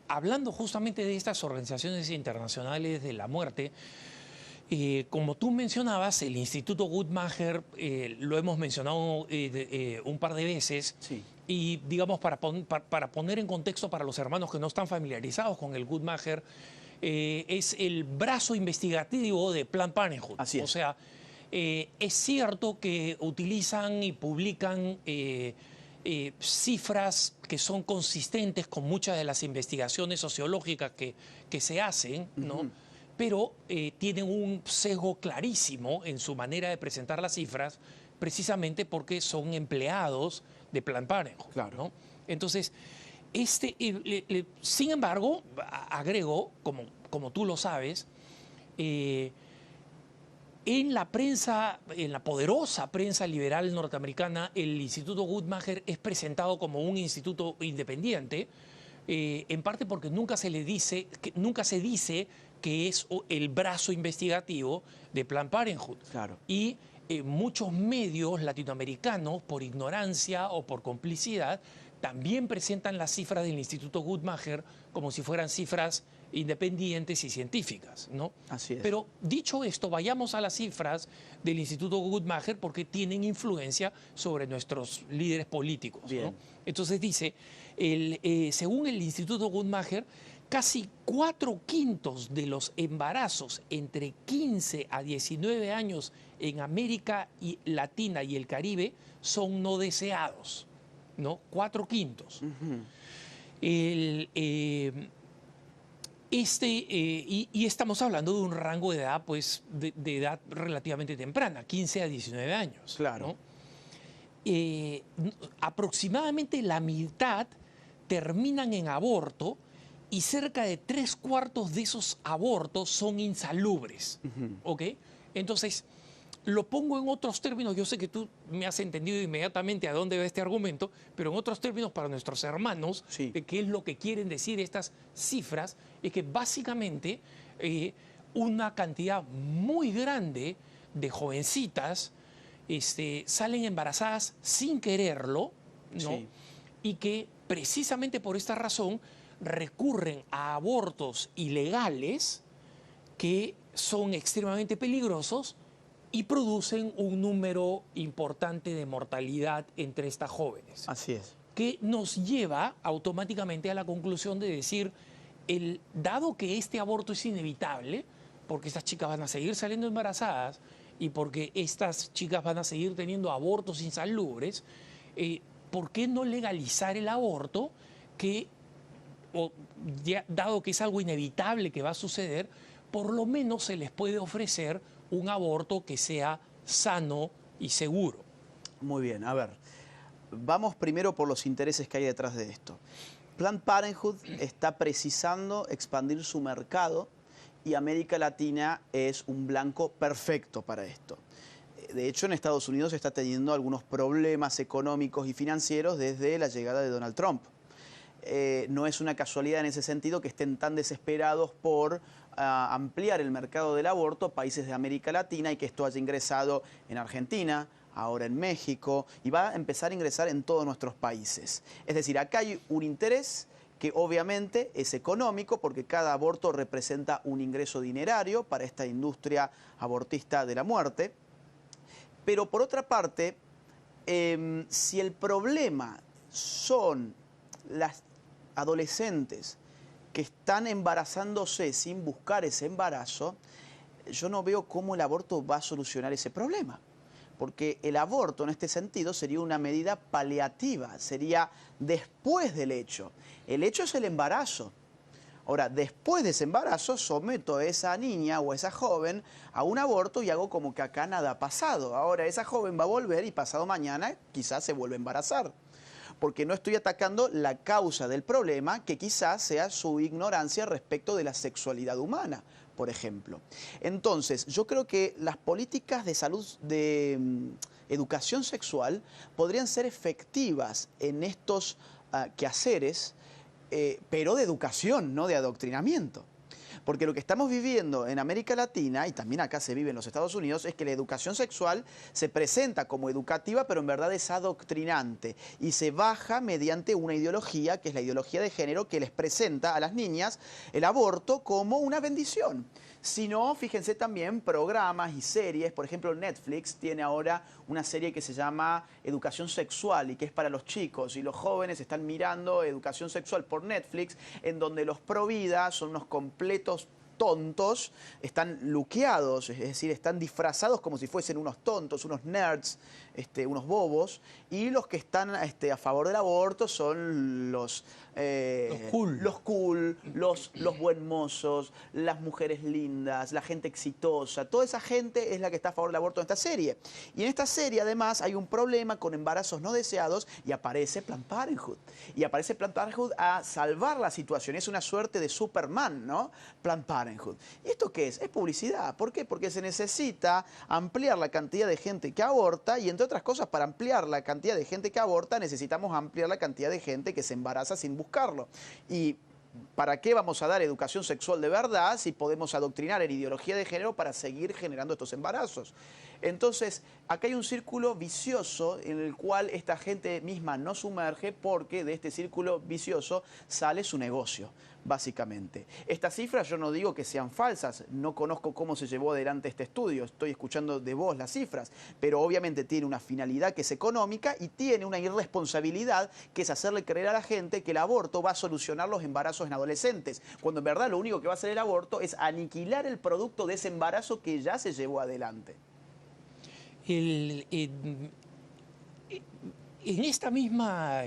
Hablando justamente de estas organizaciones internacionales de la muerte, como tú mencionabas, el Instituto Guttmacher, lo hemos mencionado un par de veces, sí. Y digamos, para poner en contexto para los hermanos que no están familiarizados con el Guttmacher, es el brazo investigativo de Planned Parenthood. Así es. O sea, es cierto que utilizan y publican cifras que son consistentes con muchas de las investigaciones sociológicas que se hacen, ¿no? Pero tienen un sesgo clarísimo en su manera de presentar las cifras, precisamente porque son empleados de Planned Parenthood, claro, ¿no? Entonces, sin embargo, agrego, como tú lo sabes, en la prensa, en la poderosa prensa liberal norteamericana, el Instituto Guttmacher es presentado como un instituto independiente, en parte porque nunca se dice que es el brazo investigativo de Planned Parenthood. Claro. Y muchos medios latinoamericanos, por ignorancia o por complicidad, también presentan las cifras del Instituto Guttmacher como si fueran cifras independientes y científicas, ¿no? Así es. Pero dicho esto, vayamos a las cifras del Instituto Guttmacher porque tienen influencia sobre nuestros líderes políticos, ¿no? Entonces dice, según el Instituto Guttmacher, casi 4/5 de los embarazos entre 15 a 19 años en América Latina y el Caribe son no deseados, ¿no? 4/5. Y estamos hablando de un rango de edad, pues, de edad relativamente temprana, 15 a 19 años. Claro. ¿No? Aproximadamente la mitad terminan en aborto y cerca de 3/4 de esos abortos son insalubres. ¿Ok? Entonces, lo pongo en otros términos, yo sé que tú me has entendido inmediatamente a dónde va este argumento, pero en otros términos para nuestros hermanos, sí, de qué es lo que quieren decir estas cifras, es que básicamente una cantidad muy grande de jovencitas salen embarazadas sin quererlo, ¿no? Sí. Y que precisamente por esta razón recurren a abortos ilegales que son extremadamente peligrosos y producen un número importante de mortalidad entre estas jóvenes. Así es. Que nos lleva automáticamente a la conclusión de decir, dado que este aborto es inevitable, porque estas chicas van a seguir saliendo embarazadas y porque estas chicas van a seguir teniendo abortos insalubres, ¿por qué no legalizar el aborto dado que es algo inevitable que va a suceder, por lo menos se les puede ofrecer un aborto que sea sano y seguro? Muy bien, a ver, vamos primero por los intereses que hay detrás de esto. Planned Parenthood está precisando expandir su mercado y América Latina es un blanco perfecto para esto. De hecho, en Estados Unidos está teniendo algunos problemas económicos y financieros desde la llegada de Donald Trump. No es una casualidad en ese sentido que estén tan desesperados por ampliar el mercado del aborto a países de América Latina y que esto haya ingresado en Argentina, ahora en México, y va a empezar a ingresar en todos nuestros países. Es decir, acá hay un interés que obviamente es económico porque cada aborto representa un ingreso dinerario para esta industria abortista de la muerte. Pero por otra parte, si el problema son las adolescentes que están embarazándose sin buscar ese embarazo, yo no veo cómo el aborto va a solucionar ese problema. Porque el aborto en este sentido sería una medida paliativa, sería después del hecho. El hecho es el embarazo. Ahora, después de ese embarazo, someto a esa niña o a esa joven a un aborto y hago como que acá nada ha pasado. Ahora, esa joven va a volver y pasado mañana quizás se vuelve a embarazar. Porque no estoy atacando la causa del problema, que quizás sea su ignorancia respecto de la sexualidad humana, por ejemplo. Entonces, yo creo que las políticas de salud, de educación sexual, podrían ser efectivas en estos quehaceres, pero de educación, no de adoctrinamiento. Porque lo que estamos viviendo en América Latina, y también acá se vive en los Estados Unidos, es que la educación sexual se presenta como educativa, pero en verdad es adoctrinante. Y se baja mediante una ideología, que es la ideología de género, que les presenta a las niñas el aborto como una bendición. Si no, fíjense también programas y series. Por ejemplo, Netflix tiene ahora una serie que se llama Educación Sexual y que es para los chicos. Y los jóvenes están mirando Educación Sexual por Netflix, en donde los pro vida son unos completos tontos, están luqueados, es decir, están disfrazados como si fuesen unos tontos, unos nerds, unos bobos, y los que están a favor del aborto son los cool, los buen mozos, las mujeres lindas, la gente exitosa. Toda esa gente es la que está a favor del aborto en esta serie. Y en esta serie, además, hay un problema con embarazos no deseados y aparece Planned Parenthood. Y aparece Planned Parenthood a salvar la situación. Es una suerte de Superman, ¿no? Planned Parenthood. Parenthood. ¿Y esto qué es? Es publicidad. ¿Por qué? Porque se necesita ampliar la cantidad de gente que aborta y, entre otras cosas, para ampliar la cantidad de gente que aborta necesitamos ampliar la cantidad de gente que se embaraza sin buscarlo. Y ¿para qué vamos a dar educación sexual de verdad si podemos adoctrinar en ideología de género para seguir generando estos embarazos? Entonces, acá hay un círculo vicioso en el cual esta gente misma no sumerge, porque de este círculo vicioso sale su negocio, básicamente. Estas cifras yo no digo que sean falsas, no conozco cómo se llevó adelante este estudio, estoy escuchando de vos las cifras, pero obviamente tiene una finalidad que es económica y tiene una irresponsabilidad que es hacerle creer a la gente que el aborto va a solucionar los embarazos en adolescentes, cuando en verdad lo único que va a hacer el aborto es aniquilar el producto de ese embarazo que ya se llevó adelante. En esta misma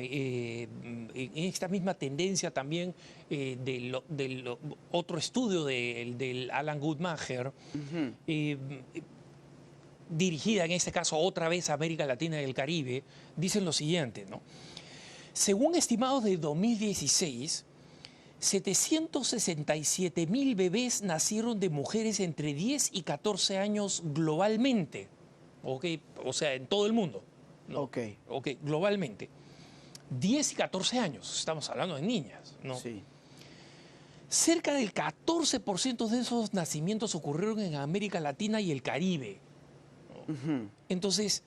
tendencia también del otro estudio del Alan Guttmacher, dirigida en este caso otra vez a América Latina y el Caribe, dicen lo siguiente, ¿no? Según estimados de 2016, 767.000 bebés nacieron de mujeres entre 10 y 14 años globalmente. Okay, o sea, en todo el mundo. ¿No? Ok. Globalmente. 10 y 14 años, estamos hablando de niñas, ¿no? Sí. Cerca del 14% de esos nacimientos ocurrieron en América Latina y el Caribe, ¿no? Entonces,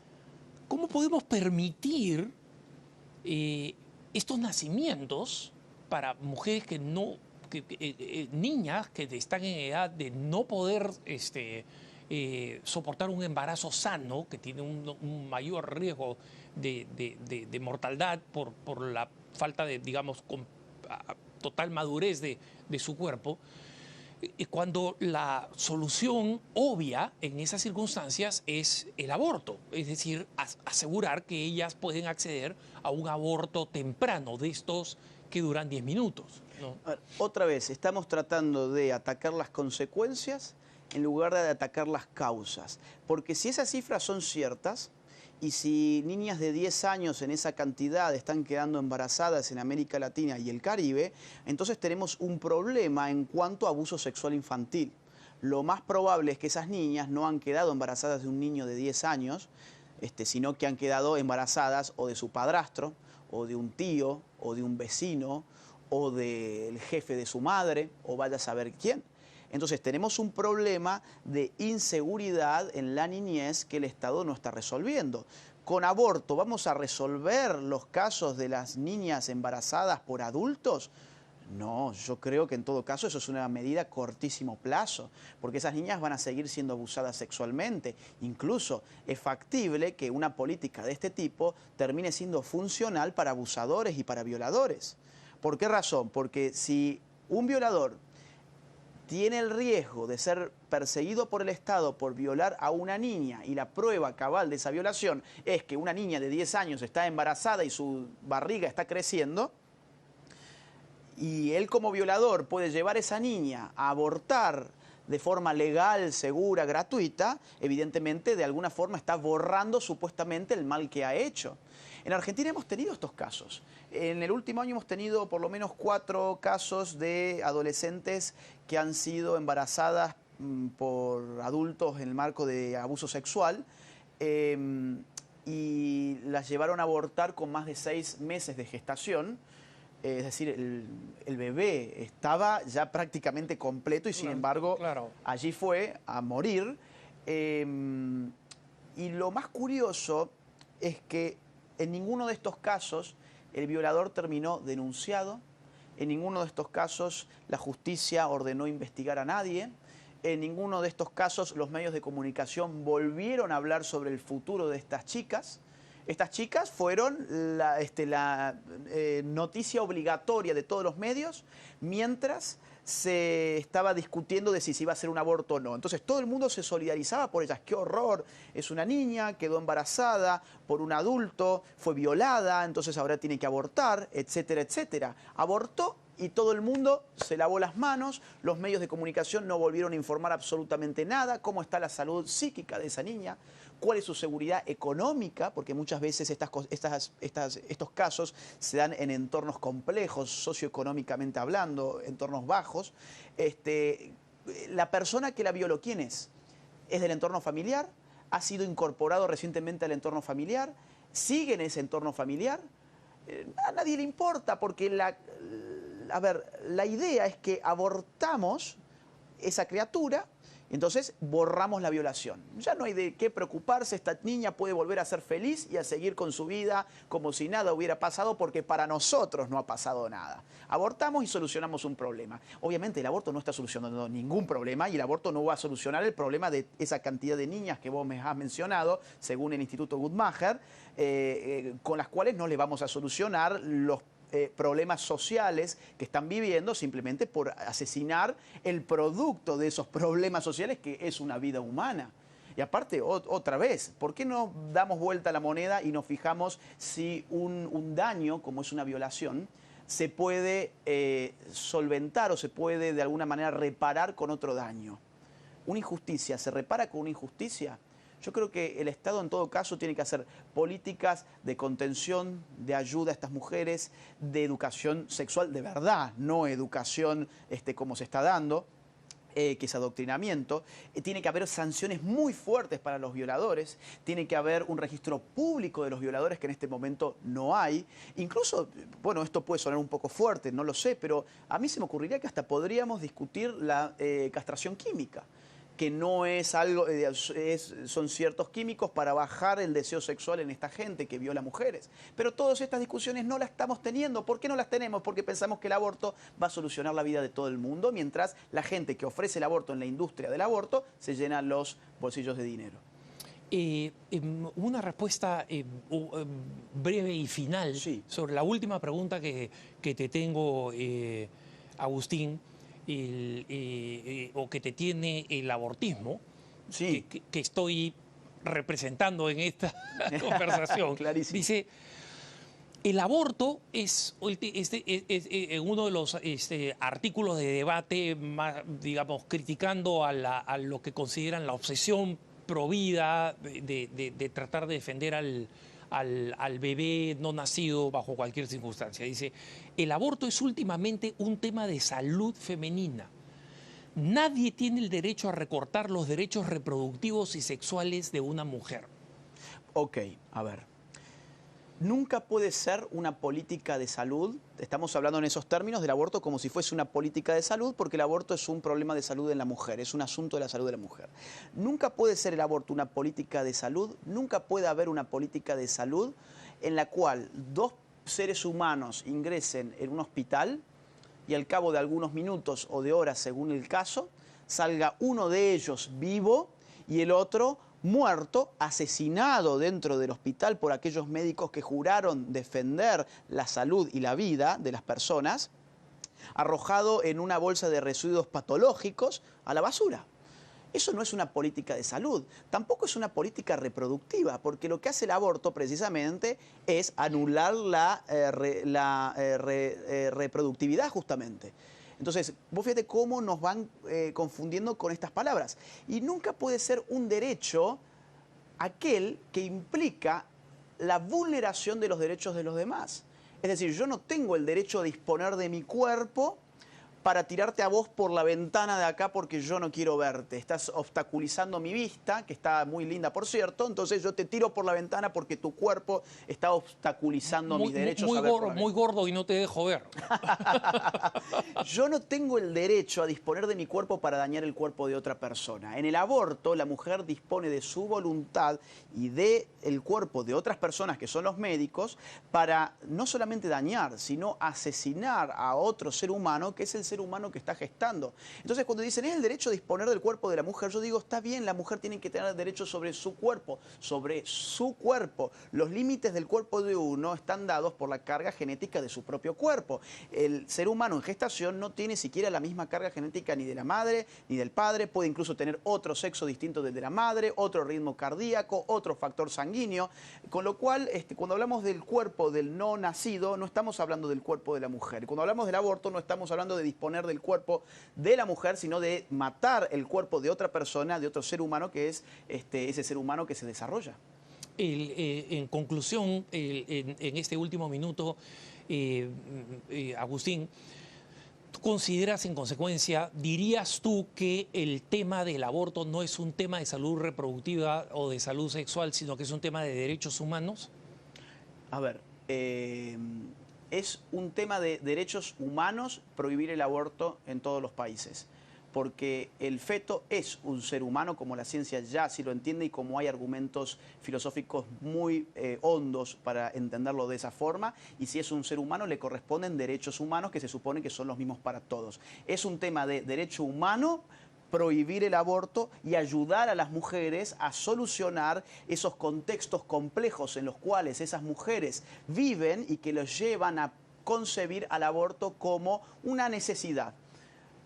¿cómo podemos permitir estos nacimientos para mujeres que no, niñas que están en edad de no poder soportar un embarazo sano, que tiene un mayor riesgo de mortalidad por la falta de, digamos, total madurez de su cuerpo, cuando la solución obvia en esas circunstancias es el aborto, es decir, asegurar que ellas pueden acceder a un aborto temprano, de estos que duran 10 minutos, ¿no? Otra vez, estamos tratando de atacar las consecuencias en lugar de atacar las causas. Porque si esas cifras son ciertas, y si niñas de 10 años en esa cantidad están quedando embarazadas en América Latina y el Caribe, entonces tenemos un problema en cuanto a abuso sexual infantil. Lo más probable es que esas niñas no han quedado embarazadas de un niño de 10 años, sino que han quedado embarazadas o de su padrastro, o de un tío, o de un vecino, o del jefe de su madre, o vaya a saber quién. Entonces tenemos un problema de inseguridad en la niñez que el Estado no está resolviendo. Con aborto, ¿vamos a resolver los casos de las niñas embarazadas por adultos? No, yo creo que en todo caso eso es una medida a cortísimo plazo, porque esas niñas van a seguir siendo abusadas sexualmente. Incluso es factible que una política de este tipo termine siendo funcional para abusadores y para violadores. ¿Por qué razón? Porque si un violador tiene el riesgo de ser perseguido por el Estado por violar a una niña y la prueba cabal de esa violación es que una niña de 10 años está embarazada y su barriga está creciendo, y él como violador puede llevar a esa niña a abortar de forma legal, segura, gratuita, evidentemente de alguna forma está borrando supuestamente el mal que ha hecho. En Argentina hemos tenido estos casos. En el último año hemos tenido por lo menos 4 casos de adolescentes que han sido embarazadas por adultos en el marco de abuso sexual y las llevaron a abortar con más de 6 meses de gestación. Es decir, el bebé estaba ya prácticamente completo y sin embargo allí fue a morir. Y lo más curioso es que en ninguno de estos casos el violador terminó denunciado, en ninguno de estos casos la justicia ordenó investigar a nadie, en ninguno de estos casos los medios de comunicación volvieron a hablar sobre el futuro de estas chicas. Estas chicas fueron la noticia obligatoria de todos los medios mientras se estaba discutiendo de si se iba a hacer un aborto o no. Entonces todo el mundo se solidarizaba por ellas. ¡Qué horror! Es una niña, quedó embarazada por un adulto, fue violada, entonces ahora tiene que abortar, etcétera, etcétera. Abortó y todo el mundo se lavó las manos, los medios de comunicación no volvieron a informar absolutamente nada, cómo está la salud psíquica de esa niña, cuál es su seguridad económica, porque muchas veces estos casos se dan en entornos complejos, socioeconómicamente hablando, entornos bajos. la persona que la violó, ¿quién es? ¿Es del entorno familiar? ¿Ha sido incorporado recientemente al entorno familiar? ¿Sigue en ese entorno familiar? A nadie le importa, porque la idea es que abortamos esa criatura y entonces borramos la violación. Ya no hay de qué preocuparse, esta niña puede volver a ser feliz y a seguir con su vida como si nada hubiera pasado, porque para nosotros no ha pasado nada. Abortamos y solucionamos un problema. Obviamente el aborto no está solucionando ningún problema, y el aborto no va a solucionar el problema de esa cantidad de niñas que vos me has mencionado, según el Instituto Guttmacher, con las cuales no le vamos a solucionar los problemas sociales que están viviendo simplemente por asesinar el producto de esos problemas sociales, que es una vida humana. Y aparte, otra vez, ¿por qué no damos vuelta a la moneda y nos fijamos si un daño, como es una violación, se puede solventar o se puede de alguna manera reparar con otro daño? ¿Una injusticia se repara con una injusticia? Yo creo que el Estado en todo caso tiene que hacer políticas de contención, de ayuda a estas mujeres, de educación sexual de verdad, no educación como se está dando, que es adoctrinamiento. Tiene que haber sanciones muy fuertes para los violadores, tiene que haber un registro público de los violadores, que en este momento no hay. Incluso, bueno, esto puede sonar un poco fuerte, no lo sé, pero a mí se me ocurriría que hasta podríamos discutir la castración química, que no es algo, son ciertos químicos para bajar el deseo sexual en esta gente que viola mujeres. Pero todas estas discusiones no las estamos teniendo. ¿Por qué no las tenemos? Porque pensamos que el aborto va a solucionar la vida de todo el mundo, mientras la gente que ofrece el aborto en la industria del aborto se llena los bolsillos de dinero. Una respuesta breve y final, Sí, sobre la última pregunta que te tengo, Agustín. O que te tiene el abortismo, sí. que estoy representando en esta conversación. Clarísimo. Dice, el aborto es uno de los artículos de debate más, digamos, criticando a lo que consideran la obsesión provida de tratar de defender al bebé no nacido bajo cualquier circunstancia. Dice, el aborto es últimamente un tema de salud femenina. Nadie tiene el derecho a recortar los derechos reproductivos y sexuales de una mujer. Ok, a ver. Nunca puede ser una política de salud, estamos hablando en esos términos del aborto como si fuese una política de salud, porque el aborto es un problema de salud en la mujer, es un asunto de la salud de la mujer. Nunca puede ser el aborto una política de salud, nunca puede haber una política de salud en la cual dos seres humanos ingresen en un hospital y al cabo de algunos minutos o de horas, según el caso, salga uno de ellos vivo y el otro muerto, asesinado dentro del hospital por aquellos médicos que juraron defender la salud y la vida de las personas, arrojado en una bolsa de residuos patológicos a la basura. Eso no es una política de salud, tampoco es una política reproductiva, porque lo que hace el aborto precisamente es anular la reproductividad justamente. Entonces, vos fíjate cómo nos van confundiendo con estas palabras. Y nunca puede ser un derecho aquel que implica la vulneración de los derechos de los demás. Es decir, yo no tengo el derecho a disponer de mi cuerpo para tirarte a vos por la ventana de acá porque yo no quiero verte. Estás obstaculizando mi vista, que está muy linda, por cierto, entonces yo te tiro por la ventana porque tu cuerpo está obstaculizando mis derechos a ver por la ventana. Muy gordo y no te dejo ver. Yo no tengo el derecho a disponer de mi cuerpo para dañar el cuerpo de otra persona. En el aborto, la mujer dispone de su voluntad y del cuerpo de otras personas, que son los médicos, para no solamente dañar, sino asesinar a otro ser humano, que es el ser humano que está gestando. Entonces, cuando dicen es el derecho a disponer del cuerpo de la mujer, yo digo, está bien, la mujer tiene que tener derecho sobre su cuerpo, sobre su cuerpo. Los límites del cuerpo de uno están dados por la carga genética de su propio cuerpo. El ser humano en gestación no tiene siquiera la misma carga genética ni de la madre ni del padre, puede incluso tener otro sexo distinto del de la madre, otro ritmo cardíaco, otro factor sanguíneo, con lo cual cuando hablamos del cuerpo del no nacido, no estamos hablando del cuerpo de la mujer. Cuando hablamos del aborto, no estamos hablando de disponer del cuerpo de la mujer, sino de matar el cuerpo de otra persona, de otro ser humano, que es ese ser humano que se desarrolla. En conclusión, en este último minuto, Agustín, ¿Tú consideras, en consecuencia, dirías tú que el tema del aborto no es un tema de salud reproductiva o de salud sexual, sino que es un tema de derechos humanos? A ver, es un tema de derechos humanos prohibir el aborto en todos los países, porque el feto es un ser humano, como la ciencia ya así lo entiende y como hay argumentos filosóficos muy hondos para entenderlo de esa forma, y si es un ser humano le corresponden derechos humanos que se supone que son los mismos para todos. Es un tema de derecho humano prohibir el aborto y ayudar a las mujeres a solucionar esos contextos complejos en los cuales esas mujeres viven y que los llevan a concebir al aborto como una necesidad.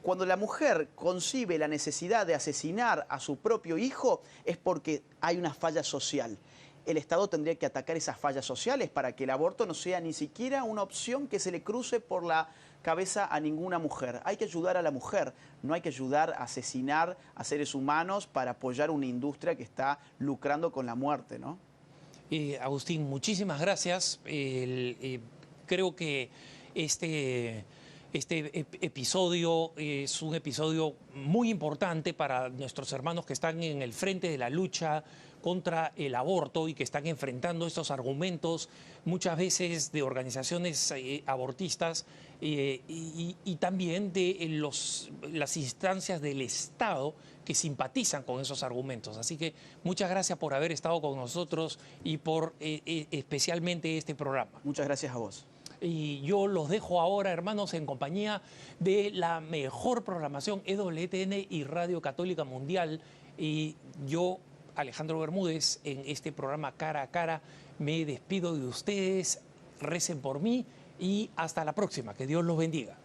Cuando la mujer concibe la necesidad de asesinar a su propio hijo es porque hay una falla social. El Estado tendría que atacar esas fallas sociales para que el aborto no sea ni siquiera una opción que se le cruce por la cabeza a ninguna mujer. Hay que ayudar a la mujer, no hay que ayudar a asesinar a seres humanos para apoyar una industria que está lucrando con la muerte, ¿no? Agustín, muchísimas gracias. Creo que este episodio es un episodio muy importante para nuestros hermanos que están en el frente de la lucha contra el aborto y que están enfrentando estos argumentos muchas veces de organizaciones abortistas y también de las instancias del Estado que simpatizan con esos argumentos. Así que muchas gracias por haber estado con nosotros y por especialmente este programa. Muchas gracias a vos. Y yo los dejo ahora, hermanos, en compañía de la mejor programación EWTN y Radio Católica Mundial. Y yo, Alejandro Bermúdez, en este programa Cara a Cara, me despido de ustedes. Recen por mí y hasta la próxima. Que Dios los bendiga.